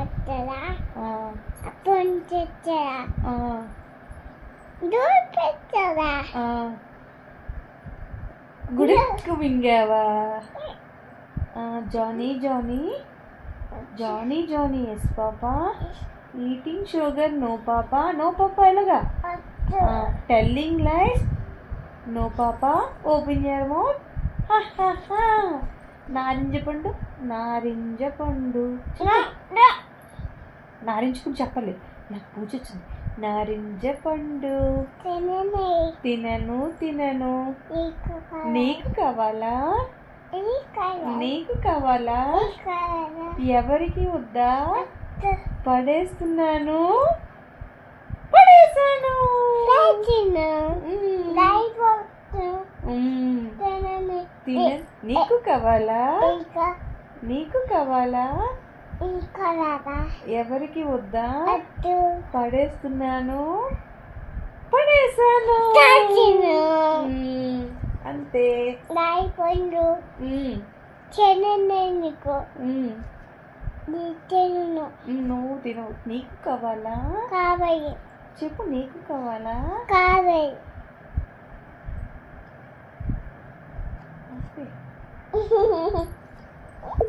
వస్తారా ఆ, అప్పుడు తెచ్చారా ఆ, దూరం పెట్టారా ఆ. గుడికి మింగావా? Johnny Johnny Johnny Johnny yes papa. Eating sugar no papa. No papa ఎలాగా? Telling lies no papa. Open your mouth. నారింజ పండు నారింజ పండు. నారింజ పండు చెప్పలేదు, నాకు పూజ వచ్చింది. నారింజ పండు తినను తినను. నీకు కావాలా? నీకు కావాలా? ఎవరికి వద్దా? పడేస్తున్నాను. పడేసాను. నీకు కావాలా? నీకు కావాలా? ఎవరికి వద్దా? పడేస్తున్నాను. పడేసాను. అంతే. నువ్వు తినవు. నీకు కావాలా? చెప్పు, నీకు కావాలా? అంతే.